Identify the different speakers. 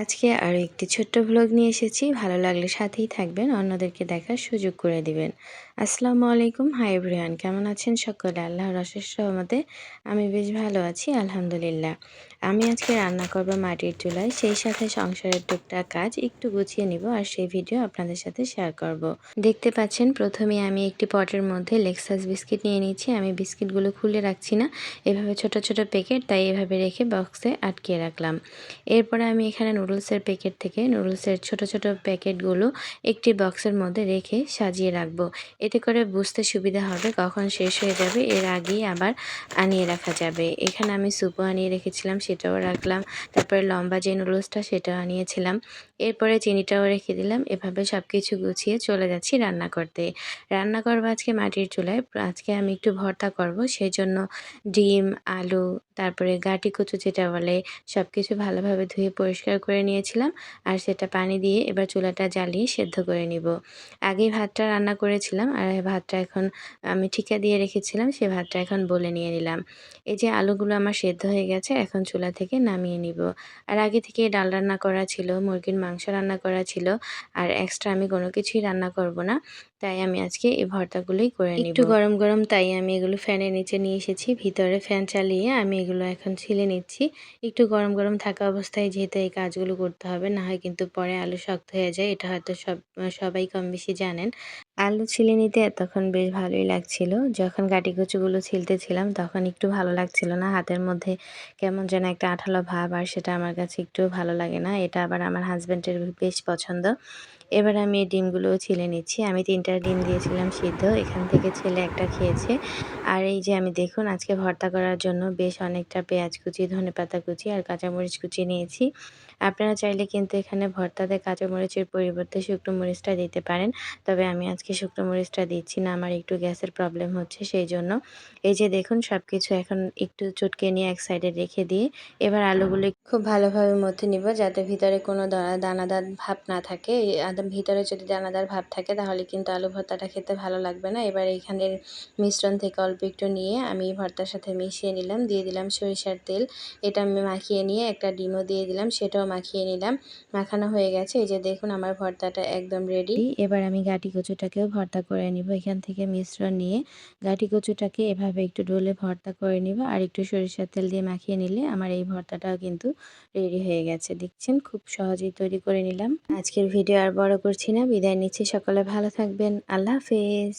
Speaker 1: আজকে আরও একটি ছোট্ট ভ্লগ নিয়ে এসেছি। ভালো লাগলে সাথেই থাকবেন, অন্যদেরকে দেখার সুযোগ করে দিবেন। আসসালামু আলাইকুম, হাই এভরিওয়ান, কেমন আছেন সকলে? আল্লাহর অশেষ রহমতে আমি বেশ ভালো আছি, আলহামদুলিল্লাহ। আমি আজকে রান্না করব মাটির চুলায়, সেই সাথে সংসারের টুকটাক কাজ একটু গুছিয়ে নিব আর সেই ভিডিও আপনাদের সাথে শেয়ার করব। দেখতে পাচ্ছেন, প্রথমে আমি একটি পটের মধ্যে লেক্সাস বিস্কিট নিয়ে নিচ্ছি। আমি বিস্কিটগুলো খুলে রাখছি না, এভাবে ছোট ছোট প্যাকেট, তাই এভাবে রেখে বক্সে আটকে রাখলাম। এরপরে আমি এখানে নুডলসের প্যাকেট থেকে নুডলসের ছোট ছোট প্যাকেটগুলো একটি বক্সের মধ্যে রেখে সাজিয়ে রাখবো। এতে করে বুঝতে সুবিধা হবে কখন শেষ হয়ে যাবে, এর আগেই আবার আনিয়ে রাখা যাবে। এখানে আমি স্যুপও আনিয়ে রেখেছিলাম, সেটাও রাখলাম। তারপরে লম্বা যে নুডলসটা সেটাও আনিয়েছিলাম। এরপরে চিনিটাও রেখে দিলাম। এভাবে সব কিছু গুছিয়ে চলে যাচ্ছি রান্না করতে। রান্না করবো আজকে মাটির চুলায়। আজকে আমি একটু ভর্তা করব, সেই জন্য ডিম, আলু, তারপরে গাঁটি কচু যেটা বলে, সব কিছু ভালোভাবে ধুয়ে পরিষ্কার করে নিয়েছিলাম। আর সেটা পানি দিয়ে এবার চুলাটা জ্বালিয়ে সেদ্ধ করে নিব। আগেই ভাতটা রান্না করেছিলাম আর ভাতটা এখন আমি ঠিকা দিয়ে রেখেছিলাম, সে ভাতটা এখন বলে নিয়ে নিলাম। এই যে আলুগুলো আমার সেদ্ধ হয়ে গেছে, এখন চুলা থেকে নামিয়ে নিব। আর আগে থেকে ডাল রান্না করা ছিল, মুরগির মাংস রান্না করা ছিল, আর এক্সট্রা আমি কোনো কিছুই রান্না করব না। তাই আমি আজকে এই ভর্তাগুলোই করে নিব। একটু গরম গরম, তাই আমি এগুলো ফ্যানের নিচে নিয়ে এসেছি। ভিতরে ফ্যান চালিয়ে আমি এগুলো এখন ছিলে নিচ্ছি। একটু গরম গরম থাকা অবস্থায় যেহেতু এই কাজগুলো করতে হবে, না হয় কিন্তু পরে আলু শক্ত হয়ে যায়। এটা হয়তো সবাই কম বেশি জানেন। আলু ছিলে নিতে তখন বেশ ভালোই লাগছিল। যখন গাঁটি কচুগুলো ছিলতেছিলাম তখন একটু ভালো লাগছিল না, হাতের মধ্যে কেমন যেন একটা আঠালো ভাব, আর সেটা আমার কাছে একটু ভালো লাগে না। এটা আবার আমার হাজব্যান্ডের বেশ পছন্দ। এবার আমি এই ডিমগুলোও ছিলে নিচ্ছি। আমি ৩টা ডিম দিয়েছিলাম সিদ্ধ, এখান থেকে ছেলে একটা খেয়েছে। আর এই যে আমি দেখুন, আজকে ভর্তা করার জন্য বেশ অনেকটা পেঁয়াজ কুচি, ধনেপাতা কুচি আর কাঁচামরিচ কুচি নিয়েছি। আপনারা চাইলে কিন্তু এখানে ভর্তাতে কাঁচামরিচের পরিবর্তে শুকনো মরিচটা দিতে পারেন। তবে আমি আজকে শুকনো মরিচটা দিচ্ছি না, আমার একটু গ্যাসের প্রবলেম হচ্ছে, সেই জন্য। এই যে দেখুন, সব কিছু এখন একটু চটকে নিয়ে এক সাইডে রেখে দিয়ে এবার আলুগুলো খুব ভালোভাবে মথে নিব, যাতে ভিতরে কোনো দানাদার ভাব না থাকে। ভিতরে যদি দানাদার ভাব থাকে তাহলে কিন্তু আলু ভর্তাটা খেতে ভালো লাগবে না। এবার এইখানের মিশ্রণ থেকে অল্প একটু নিয়ে আমি ভর্তার সাথে মিশিয়ে নিলাম, দিয়ে দিলাম সরিষার তেল। এটা আমি মাখিয়ে নিয়ে একটা ডিমও দিয়ে দিলাম, সেটাও মাখিয়ে নিলাম। মাখানো হয়ে গেছে। এই যে দেখুন, আমার ভর্তাটা একদম রেডি। এবার আমি গাঁটি কচুটাকেও ভর্তা করে নিব। এখান থেকে মিশ্রণ নিয়ে গাঁটি কচুটাকে এভাবে একটু ডলে ভর্তা করে নিব, আর একটু সরিষার তেল দিয়ে মাখিয়ে নিলে আমার এই ভর্তাটাও কিন্তু রেডি হয়ে গেছে। দেখছেন, খুব সহজেই তৈরি করে নিলাম। আজকের ভিডিও আর বড় করছি না, বিদায় নিচ্ছি। সকলে ভালো থাকবেন, আল্লাহ হাফেজ।